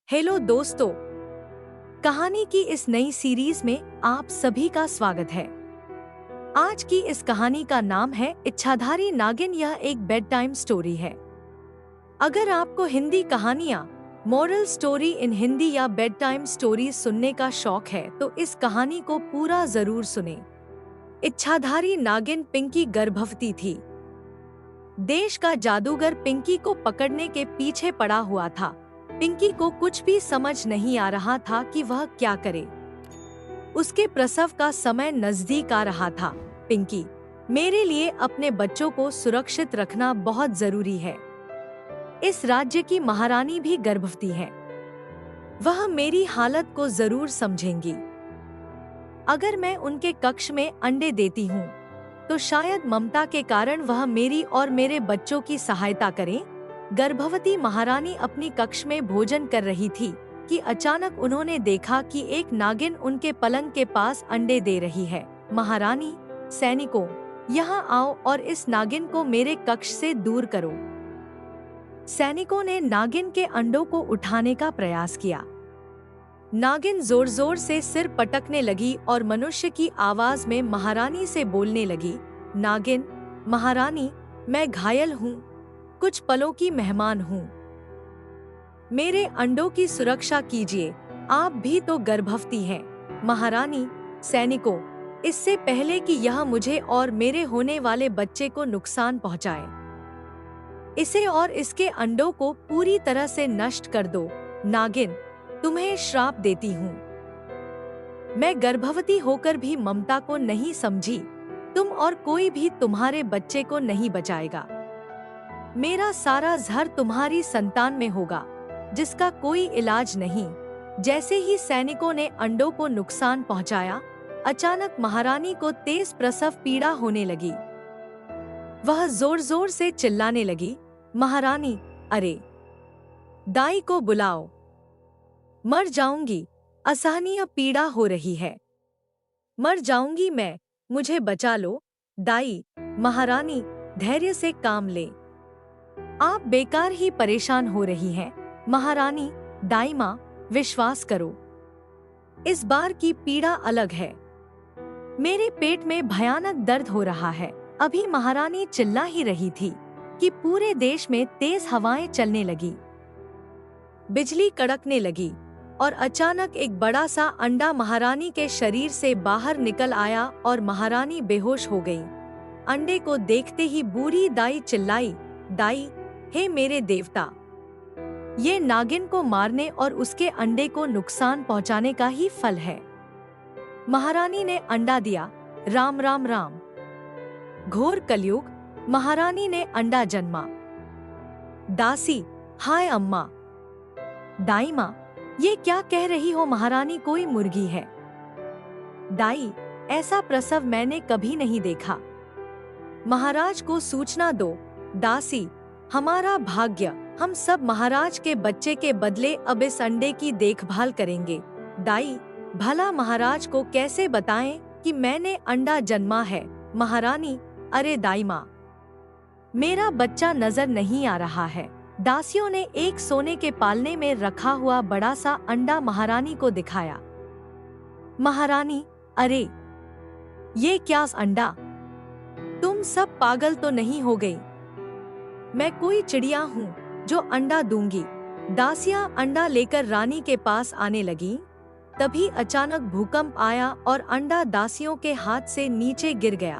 Hello दोस्तों, कहानी की इस नई सीरीज में आप सभी का स्वागत है। आज की इस कहानी का नाम है इच्छाधारी नागिन। यह एक बेड टाइम स्टोरी है। अगर आपको हिंदी कहानियाँ, मोरल स्टोरी इन हिंदी या बेड टाइम स्टोरी सुनने का शौक है तो इस कहानी को पूरा जरूर सुने। इच्छाधारी नागिन पिंकी गर्भवती थी। देश का जादूगर पिंकी को पकड़ने के पीछे पड़ा हुआ था। पिंकी को कुछ भी समझ नहीं आ रहा था कि वह क्या करे। उसके प्रसव का समय नजदीक आ रहा था। पिंकी, मेरे लिए अपने बच्चों को सुरक्षित रखना बहुत जरूरी है। इस राज्य की महारानी भी गर्भवती है। वह मेरी हालत को जरूर समझेंगी। अगर मैं उनके कक्ष में अंडे देती हूँ, तो शायद ममता के कारण वह मेरी और मेरे बच्चों की सहायता करें। गर्भवती महारानी अपनी कक्ष में भोजन कर रही थी कि अचानक उन्होंने देखा कि एक नागिन उनके पलंग के पास अंडे दे रही है। महारानी, सैनिकों, यहाँ आओ और इस नागिन को मेरे कक्ष से दूर करो। सैनिकों ने नागिन के अंडों को उठाने का प्रयास किया। नागिन जोर जोर से सिर पटकने लगी और मनुष्य की आवाज में महारानी से बोलने लगी। नागिन, महारानी, मैं घायल हूँ, कुछ पलों की मेहमान हूँ। मेरे अंडों की सुरक्षा कीजिए, आप भी तो गर्भवती हैं। महारानी, सैनिकों, इससे पहले कि यह मुझे और मेरे होने वाले बच्चे को नुकसान पहुंचाए, इसे और इसके अंडों को पूरी तरह से नष्ट कर दो। नागिन, तुम्हें श्राप देती हूँ। मैं गर्भवती होकर भी ममता को नहीं समझी। तुम और कोई भी तुम्हारे बच्चे को नहीं बचाएगा। मेरा सारा जहर तुम्हारी संतान में होगा, जिसका कोई इलाज नहीं। जैसे ही सैनिकों ने अंडों को नुकसान पहुंचाया, अचानक महारानी को तेज प्रसव पीड़ा होने लगी। वह जोर जोर से चिल्लाने लगी। महारानी, अरे दाई को बुलाओ, मर जाऊंगी, असहनीय पीड़ा हो रही है, मर जाऊंगी मैं, मुझे बचा लो। दाई, महारानी, धैर्य से काम ले, आप बेकार ही परेशान हो रही हैं। महारानी, दाई माँ, विश्वास करो, इस बार की पीड़ा अलग है। मेरे पेट में भयानक दर्द हो रहा है। अभी महारानी चिल्ला ही रही थी कि पूरे देश में तेज हवाएं चलने लगी, बिजली कड़कने लगी और अचानक एक बड़ा सा अंडा महारानी के शरीर से बाहर निकल आया और महारानी बेहोश हो गई। अंडे को देखते ही बूढ़ी दाई चिल्लाई, दाई, हे मेरे देवता, ये नागिन को मारने और उसके अंडे को नुकसान पहुंचाने का ही फल है। महारानी ने अंडा दिया। राम राम राम। घोर कलयुग। महारानी ने अंडा जन्मा। दासी, हाय अम्मा। दाई माँ, ये क्या कह रही हो? महारानी कोई मुर्गी है। दाई, ऐसा प्रसव मैंने कभी नहीं देखा। महाराज को सूचना दो। दासी, हमारा भाग्य, हम सब महाराज के बच्चे के बदले अब इस अंडे की देखभाल करेंगे। दाई, भला महाराज को कैसे बताएं कि मैंने अंडा जन्मा है? महारानी, अरे दाई माँ, मेरा बच्चा नजर नहीं आ रहा है। दासियों ने एक सोने के पालने में रखा हुआ बड़ा सा अंडा महारानी को दिखाया। महारानी, अरे ये क्या अंडा? तुम सब पागल तो नहीं हो गई? मैं कोई चिड़िया हूँ जो अंडा दूंगी। दासियां अंडा लेकर रानी के पास आने लगी। तभी अचानक भूकंप आया और अंडा दासियों के हाथ से नीचे गिर गया।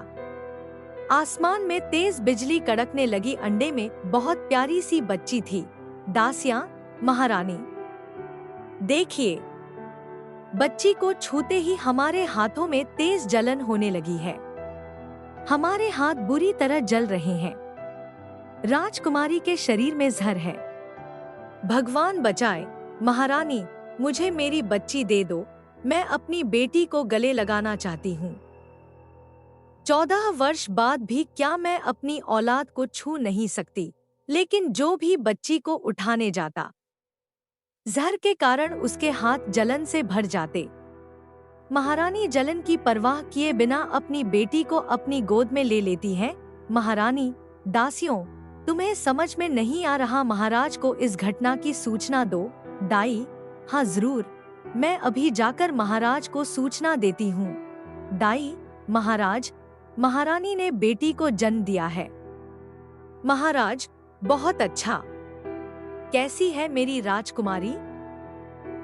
आसमान में तेज बिजली कड़कने लगी। अंडे में बहुत प्यारी सी बच्ची थी। दासियां, महारानी, देखिए, बच्ची को छूते ही हमारे हाथों में तेज जलन होने लगी है। हमारे हाथ बुरी तरह जल रहे हैं। राजकुमारी के शरीर में जहर है। भगवान बचाए। महारानी, मुझे मेरी बच्ची दे दो, मैं अपनी बेटी को गले लगाना चाहती हूँ। 14 वर्ष बाद भी क्या मैं अपनी औलाद को छू नहीं सकती? लेकिन जो भी बच्ची को उठाने जाता, जहर के कारण उसके हाथ जलन से भर जाते। महारानी जलन की परवाह किए बिना अपनी बेटी को अपनी गोद में ले लेती है। महारानी, दासियों, तुम्हें समझ में नहीं आ रहा? महाराज को इस घटना की सूचना दो। दाई, हाँ जरूर, मैं अभी जाकर महाराज को सूचना देती हूँ। दाई, महाराज, महारानी ने बेटी को जन्म दिया है। महाराज, बहुत अच्छा। कैसी है मेरी राजकुमारी?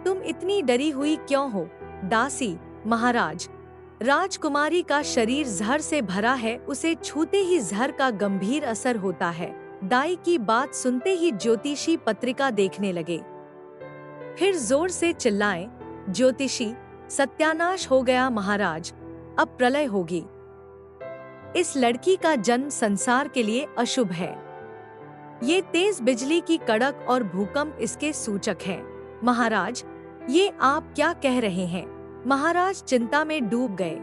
तुम इतनी डरी हुई क्यों हो? दासी, महाराज, राजकुमारी का शरीर जहर से भरा है, उसे छूते ही जहर का गंभीर असर होता है। दाई की बात सुनते ही ज्योतिषी पत्रिका देखने लगे। फिर जोर से चिल्लाए, ज्योतिषी, सत्यानाश हो गया महाराज, अब प्रलय होगी। इस लड़की का जन्म संसार के लिए अशुभ है। ये तेज बिजली की कड़क और भूकंप इसके सूचक हैं। महाराज, ये आप क्या कह रहे हैं? महाराज चिंता में डूब गए।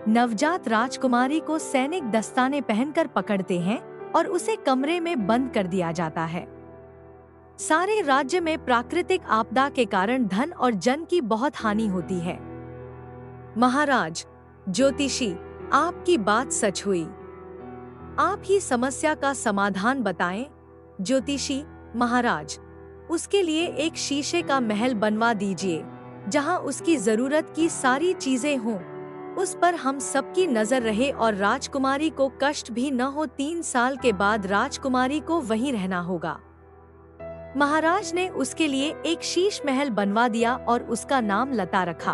नवजात राजकुमारी को सैनिक दस्ताने पहनकर पकड़ते हैं और उसे कमरे में बंद कर दिया जाता है। सारे राज्य में प्राकृतिक आपदा के कारण धन और जन की बहुत हानि होती है। महाराज, ज्योतिषी, आपकी बात सच हुई। आप ही समस्या का समाधान बताएं। ज्योतिषी, महाराज, उसके लिए एक शीशे का महल बनवा दीजिए जहां उसकी जरूरत की सारी चीजें हों। उस पर हम सबकी नजर रहे और राजकुमारी को कष्ट भी न हो। 3 साल के बाद राजकुमारी को वहीं रहना होगा। महाराज ने उसके लिए एक शीश महल बनवा दिया और उसका नाम लता रखा।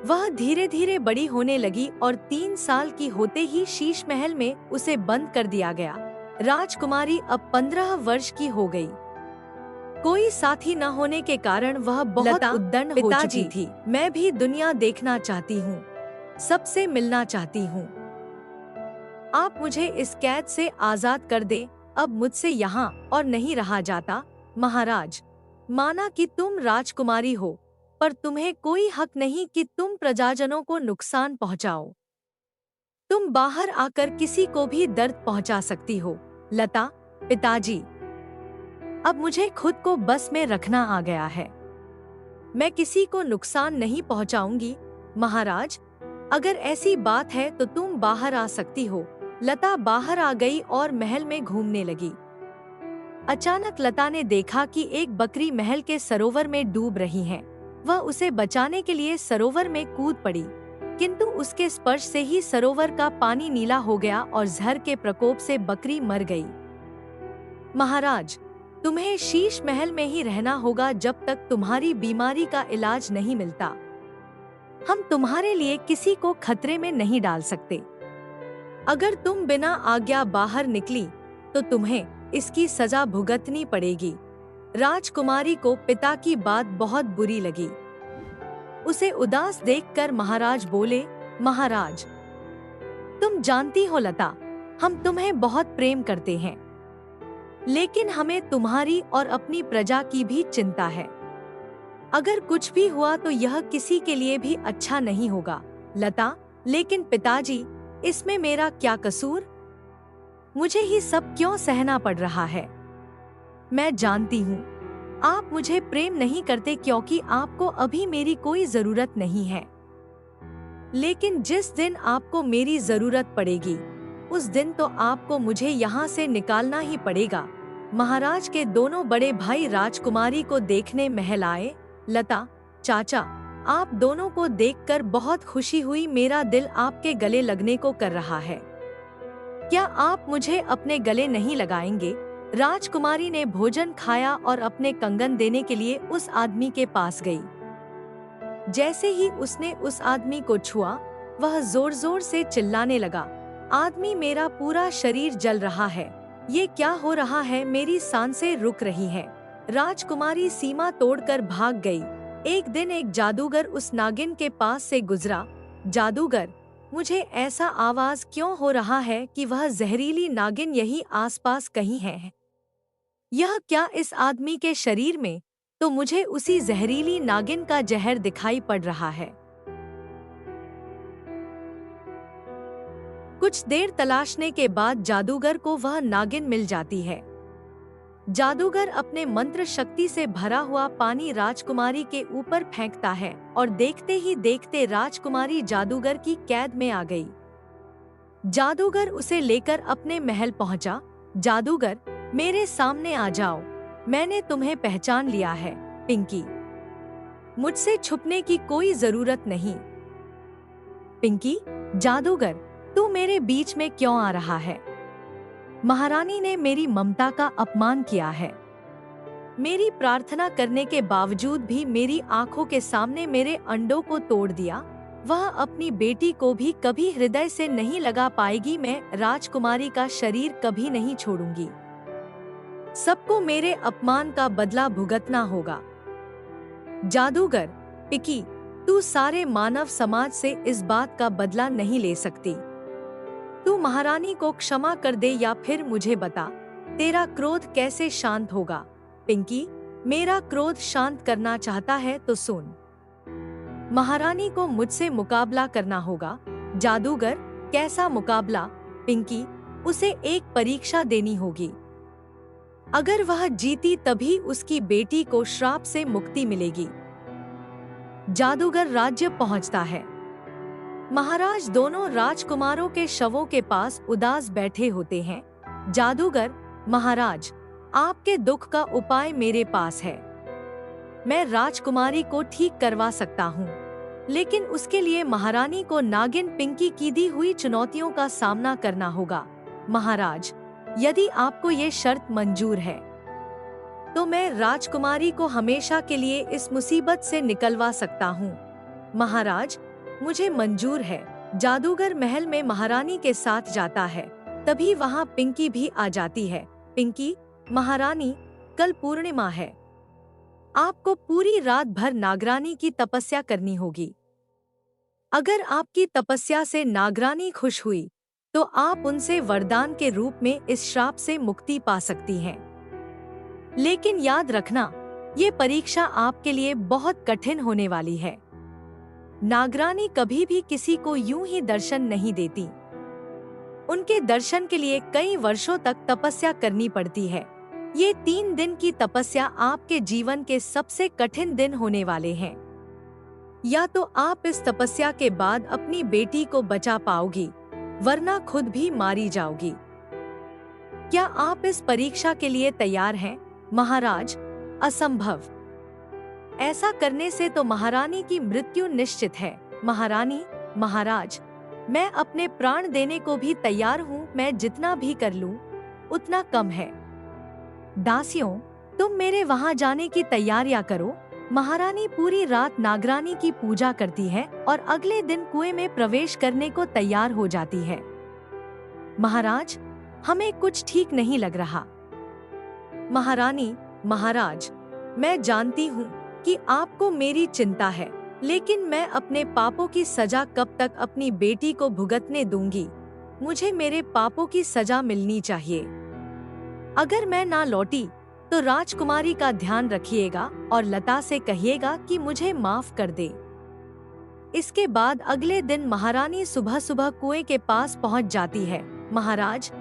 वह धीरे धीरे बड़ी होने लगी और 3 साल की होते ही शीश महल में उसे बंद कर दिया गया। राजकुमारी अब 15 वर्ष की हो गई। कोई साथी न होने के कारण वह बहुत उद्दंड हो चुकी थी। मैं भी दुनिया देखना चाहती हूँ, सबसे मिलना चाहती हूँ। आप मुझे इस कैद से आजाद कर दे। अब मुझसे यहाँ और नहीं रहा जाता। महाराज, माना कि तुम राजकुमारी हो, पर तुम्हें कोई हक नहीं कि तुम प्रजाजनों को नुकसान पहुँचाओ। तुम बाहर आकर किसी को भी दर्द पहुँचा सकती हो। लता, पिताजी, अब मुझे खुद को बस में रखना आ गया है। मैं किसी को नुकसान नहीं पहुंचाऊंगी। महाराज, अगर ऐसी बात है तो तुम बाहर आ सकती हो। लता बाहर आ गई और महल में घूमने लगी। अचानक लता ने देखा कि एक बकरी महल के सरोवर में डूब रही है। वह उसे बचाने के लिए सरोवर में कूद पड़ी, किंतु उसके स्पर्श से ही सरोवर का पानी नीला हो गया और जहर के प्रकोप से बकरी मर गई। महाराज, तुम्हें शीश महल में ही रहना होगा जब तक तुम्हारी बीमारी का इलाज नहीं मिलता। हम तुम्हारे लिए किसी को खतरे में नहीं डाल सकते। अगर तुम बिना आज्ञा बाहर निकली तो तुम्हें इसकी सजा भुगतनी पड़ेगी। राजकुमारी को पिता की बात बहुत बुरी लगी। उसे उदास देखकर महाराज बोले, महाराज, तुम जानती हो लता, हम तुम्हें बहुत प्रेम करते हैं, लेकिन हमें तुम्हारी और अपनी प्रजा की भी चिंता है। अगर कुछ भी हुआ तो यह किसी के लिए भी अच्छा नहीं होगा। लता, लेकिन पिताजी, इसमें मेरा क्या कसूर? मुझे ही सब क्यों सहना पड़ रहा है? मैं जानती हूँ आप मुझे प्रेम नहीं करते क्योंकि आपको अभी मेरी कोई जरूरत नहीं है, लेकिन जिस दिन आपको मेरी जरूरत पड़ेगी उस दिन तो आपको मुझे यहाँ से निकालना ही पड़ेगा। महाराज के दोनों बड़े भाई राजकुमारी को देखने महल आए। लता, चाचा, आप दोनों को देखकर बहुत खुशी हुई। मेरा दिल आपके गले लगने को कर रहा है। क्या आप मुझे अपने गले नहीं लगाएंगे? राजकुमारी ने भोजन खाया और अपने कंगन देने के लिए उस आदमी के पास गई। जैसे ही उसने उस आदमी को छुआ, वह जोर जोर से चिल्लाने लगा, आदमी, मेरा पूरा शरीर जल रहा है। ये क्या हो रहा है? मेरी सांसें रुक रही हैं। राजकुमारी सीमा तोड़कर भाग गई। एक दिन एक जादूगर उस नागिन के पास से गुजरा। जादूगर, मुझे ऐसा आवाज क्यों हो रहा है कि वह जहरीली नागिन यही आसपास कहीं है? यह क्या इस आदमी के शरीर में? तो मुझे उसी जहरीली नागिन का जहर दिखाई पड़ रहा है। कुछ देर तलाशने के बाद जादूगर को वह नागिन मिल जाती है। जादूगर अपने मंत्र शक्ति से भरा हुआ पानी राजकुमारी के ऊपर फेंकता है और देखते ही देखते राजकुमारी जादूगर की कैद में आ गई। जादूगर उसे लेकर अपने महल पहुंचा। जादूगर, मेरे सामने आ जाओ, मैंने तुम्हें पहचान लिया है। पिंकी, मुझसे छुपने की कोई जरूरत नहीं। पिंकी, जादूगर, तू मेरे बीच में क्यों आ रहा है? महारानी ने मेरी ममता का अपमान किया है। मेरी प्रार्थना करने के बावजूद भी मेरी आंखों के सामने मेरे अंडों को तोड़ दिया। वह अपनी बेटी को भी कभी हृदय से नहीं लगा पाएगी। मैं राजकुमारी का शरीर कभी नहीं छोड़ूंगी। सबको मेरे अपमान का बदला भुगतना होगा। जादूगर, पिंकी, तू सारे मानव समाज से इस बात का बदला नहीं ले सकती। तू महारानी को क्षमा कर दे या फिर मुझे बता, तेरा क्रोध कैसे शांत होगा। पिंकी, मेरा क्रोध शांत करना चाहता है तो सुन। महारानी को मुझसे मुकाबला करना होगा। जादूगर, कैसा मुकाबला? पिंकी, उसे एक परीक्षा देनी होगी। अगर वह जीती तभी उसकी बेटी को श्राप से मुक्ति मिलेगी। जादूगर राज्य पहुंचता है। महाराज दोनों राजकुमारों के शवों के पास उदास बैठे होते हैं। जादूगर, महाराज, आपके दुख का उपाय मेरे पास है। मैं राजकुमारी को ठीक करवा सकता हूँ, लेकिन उसके लिए महारानी को नागिन पिंकी की दी हुई चुनौतियों का सामना करना होगा। महाराज, यदि आपको ये शर्त मंजूर है तो मैं राजकुमारी को हमेशा के लिए इस मुसीबत से निकलवा सकता हूँ। महाराज, मुझे मंजूर है। जादूगर महल में महारानी के साथ जाता है। तभी वहाँ पिंकी भी आ जाती है। पिंकी, महारानी, कल पूर्णिमा है। आपको पूरी रात भर नागरानी की तपस्या करनी होगी। अगर आपकी तपस्या से नागरानी खुश हुई तो आप उनसे वरदान के रूप में इस श्राप से मुक्ति पा सकती हैं। लेकिन याद रखना, ये परीक्षा आपके लिए बहुत कठिन होने वाली है। नागरानी कभी भी किसी को यूं ही दर्शन नहीं देती। उनके दर्शन के लिए कई वर्षों तक तपस्या करनी पड़ती है। ये 3 दिन की तपस्या आपके जीवन के सबसे कठिन दिन होने वाले हैं। या तो आप इस तपस्या के बाद अपनी बेटी को बचा पाओगी, वरना खुद भी मारी जाओगी। क्या आप इस परीक्षा के लिए तैयार हैं? महाराज, असंभव। ऐसा करने से तो महारानी की मृत्यु निश्चित है। महारानी, महाराज, मैं अपने प्राण देने को भी तैयार हूँ। मैं जितना भी कर लूँ उतना कम है। दासियों, तुम मेरे वहाँ जाने की तैयारियां करो। महारानी पूरी रात नागरानी की पूजा करती है और अगले दिन कुएं में प्रवेश करने को तैयार हो जाती है। महाराज, हमें कुछ ठीक नहीं लग रहा। महारानी, महाराज, मैं जानती हूँ कि आपको मेरी चिंता है, लेकिन मैं अपने पापों की सजा कब तक अपनी बेटी को भुगतने दूंगी? मुझे मेरे पापों की सजा मिलनी चाहिए। अगर मैं ना लौटी तो राजकुमारी का ध्यान रखिएगा और लता से कहिएगा कि मुझे माफ कर दे। इसके बाद अगले दिन महारानी सुबह सुबह कुएं के पास पहुंच जाती है। महाराज,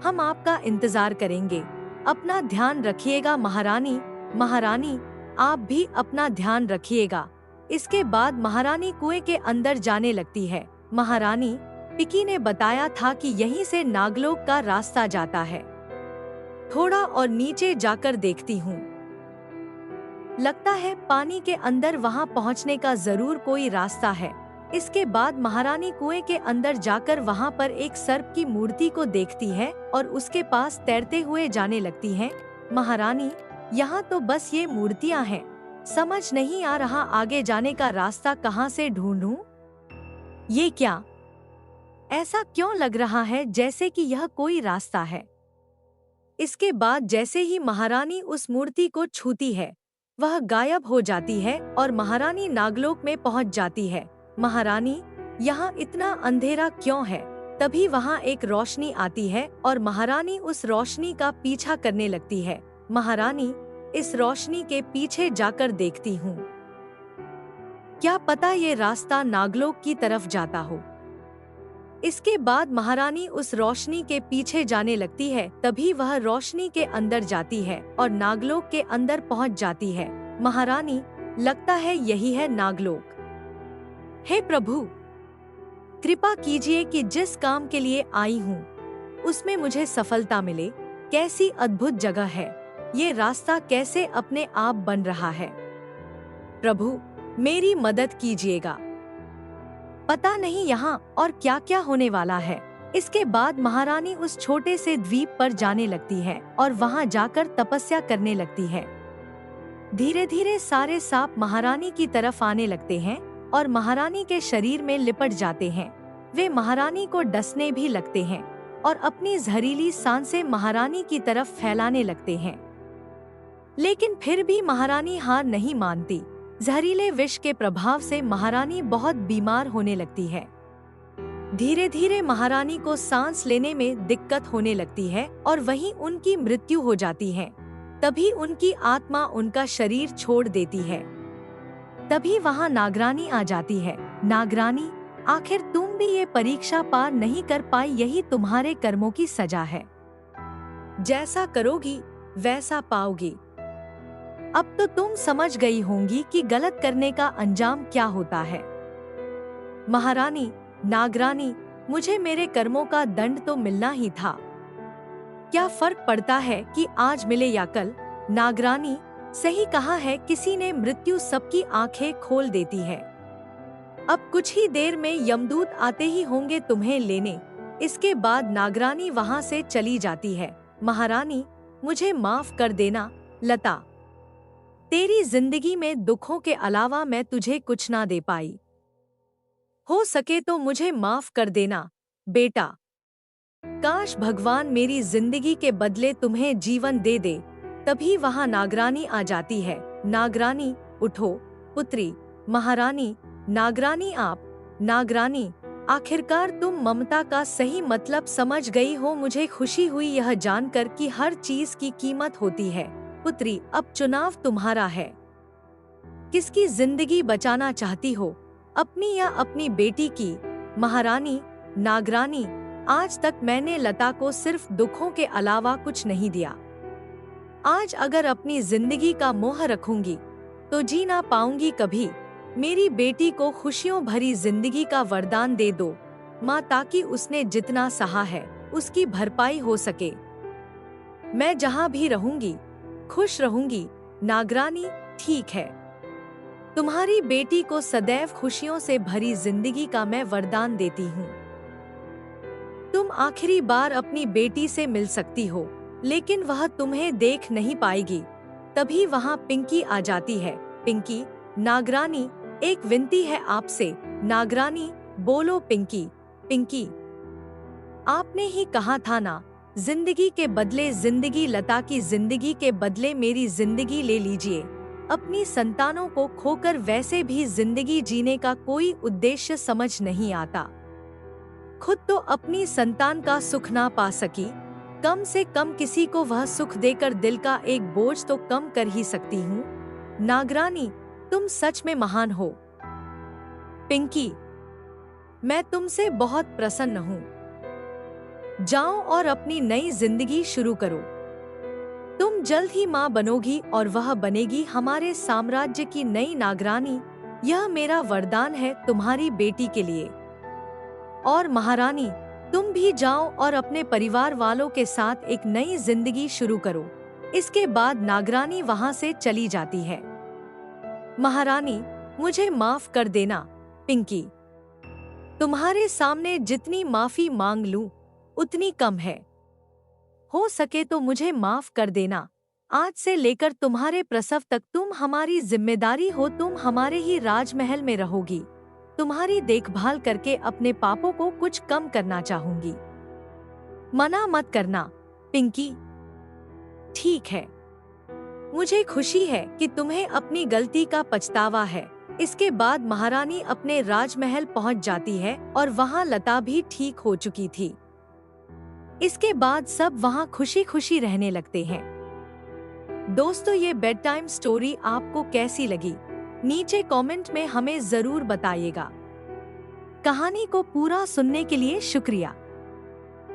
हम आपका इंतजार करेंगे। अपना ध्यान रखिएगा। महारानी, महारानी, आप भी अपना ध्यान रखिएगा। इसके बाद महारानी कुएं के अंदर जाने लगती है। महारानी, पिंकी ने बताया था कि यहीं से नागलोक का रास्ता जाता है। थोड़ा और नीचे जाकर देखती हूँ। लगता है पानी के अंदर वहाँ पहुँचने का जरूर कोई रास्ता है। इसके बाद महारानी कुएं के अंदर जाकर वहाँ पर एक सर्प की मूर्ति को देखती है और उसके पास तैरते हुए जाने लगती है। महारानी, यहाँ तो बस ये मूर्तियाँ हैं। समझ नहीं आ रहा आगे जाने का रास्ता कहाँ से ढूंढूं? ये क्या? ऐसा क्यों लग रहा है जैसे कि यह कोई रास्ता है? इसके बाद जैसे ही महारानी उस मूर्ति को छूती है, वह गायब हो जाती है और महारानी नागलोक में पहुंच जाती है। महारानी, यहाँ इतना अंधेरा क्यों है? तभी वहाँ एक रोशनी आती है और महारानी उस रोशनी का पीछा करने लगती है। महारानी, इस रोशनी के पीछे जाकर देखती हूँ। क्या पता ये रास्ता नागलोक की तरफ जाता हो। इसके बाद महारानी उस रोशनी के पीछे जाने लगती है। तभी वह रोशनी के अंदर जाती है और नागलोक के अंदर पहुंच जाती है। महारानी, लगता है यही है नागलोक। हे प्रभु, कृपा कीजिए कि जिस काम के लिए आई हूँ उसमें मुझे सफलता मिले। कैसी अद्भुत जगह है। ये रास्ता कैसे अपने आप बन रहा है। प्रभु, मेरी मदद कीजिएगा। पता नहीं यहाँ और क्या क्या होने वाला है। इसके बाद महारानी उस छोटे से द्वीप पर जाने लगती है और वहाँ जाकर तपस्या करने लगती है। धीरे धीरे सारे सांप महारानी की तरफ आने लगते हैं और महारानी के शरीर में लिपट जाते हैं। वे महारानी को डसने भी लगते हैं और अपनी जहरीली सांसें महारानी की तरफ फैलाने लगते हैं। लेकिन फिर भी महारानी हार नहीं मानती। जहरीले विष के प्रभाव से महारानी बहुत बीमार होने लगती है। धीरे धीरे महारानी को सांस लेने में दिक्कत होने लगती है और वहीं उनकी मृत्यु हो जाती है। तभी उनकी आत्मा उनका शरीर छोड़ देती है। तभी वहाँ नागरानी आ जाती है। नागरानी, आखिर तुम भी ये परीक्षा पार नहीं कर पाई, यही तुम्हारे कर्मों की सजा है। जैसा करोगी वैसा पाओगी। अब तो तुम समझ गई होंगी कि गलत करने का अंजाम क्या होता है। महारानी, नागरानी, मुझे मेरे कर्मों का दंड तो मिलना ही था। क्या फर्क पड़ता है कि आज मिले या कल। नागरानी, सही कहा है, किसी ने मृत्यु सबकी आंखें खोल देती है। अब कुछ ही देर में यमदूत आते ही होंगे तुम्हें लेने। इसके बाद नागरानी वहाँ से चली जाती है। महारानी, मुझे माफ कर देना लता। तेरी जिंदगी में दुखों के अलावा मैं तुझे कुछ ना दे पाई। हो सके तो मुझे माफ कर देना बेटा। काश भगवान मेरी जिंदगी के बदले तुम्हें जीवन दे दे। तभी वहाँ नागरानी आ जाती है। नागरानी, उठो पुत्री। महारानी, नागरानी आप। नागरानी, आखिरकार तुम ममता का सही मतलब समझ गई हो। मुझे खुशी हुई यह जानकर कि हर चीज की कीमत होती है। पुत्री, अब चुनाव तुम्हारा है। किसकी जिंदगी बचाना चाहती हो, अपनी या अपनी बेटी की। महारानी, नागरानी, आज तक मैंने लता को सिर्फ दुखों के अलावा कुछ नहीं दिया। आज अगर अपनी जिंदगी का मोह रखूंगी तो जी ना पाऊंगी कभी। मेरी बेटी को खुशियों भरी जिंदगी का वरदान दे दो माँ, ताकि उसने जितना सहा है उसकी भरपाई हो सके। मैं जहाँ भी रहूंगी खुश रहूंगी। नागरानी, ठीक है, तुम्हारी बेटी को सदैव खुशियों से भरी जिंदगी का मैं वरदान देती हूँ। तुम आखिरी बार अपनी बेटी से मिल सकती हो, लेकिन वह तुम्हें देख नहीं पाएगी। तभी वहाँ पिंकी आ जाती है। पिंकी, नागरानी, एक विनती है आपसे। नागरानी, बोलो पिंकी। पिंकी, आपने ही कहा था ना, जिंदगी के बदले जिंदगी। लता की जिंदगी के बदले मेरी जिंदगी ले लीजिए। अपनी संतानों को खोकर वैसे भी जिंदगी जीने का कोई उद्देश्य समझ नहीं आता। खुद तो अपनी संतान का सुख ना पा सकी, कम से कम किसी को वह सुख देकर दिल का एक बोझ तो कम कर ही सकती हूँ। नागरानी, तुम सच में महान हो। पिंकी, मैं तुमसे बहुत प्रसन्न हूँ। जाओ और अपनी नई जिंदगी शुरू करो। तुम जल्द ही माँ बनोगी और वह बनेगी हमारे साम्राज्य की नई नागरानी। यह मेरा वरदान है तुम्हारी बेटी के लिए। और महारानी, तुम भी जाओ और अपने परिवार वालों के साथ एक नई जिंदगी शुरू करो। इसके बाद नागरानी वहाँ से चली जाती है। महारानी, मुझे माफ कर देना पिंकी। तुम्हारे सामने जितनी माफी मांग लूं उतनी कम है। हो सके तो मुझे माफ कर देना। आज से लेकर तुम्हारे प्रसव तक तुम हमारी जिम्मेदारी हो। तुम हमारे ही राजमहल में रहोगी। तुम्हारी देखभाल करके अपने पापों को कुछ कम करना चाहूंगी। मना मत करना पिंकी। ठीक है, मुझे खुशी है कि तुम्हें अपनी गलती का पछतावा है। इसके बाद महारानी अपने राजमहल पहुंच जाती है और वहां लता भी ठीक हो चुकी थी। इसके बाद सब वहां खुशी खुशी रहने लगते हैं। दोस्तों, ये बेड टाइम स्टोरी आपको कैसी लगी? नीचे कमेंट में हमें जरूर बताइएगा। कहानी को पूरा सुनने के लिए शुक्रिया।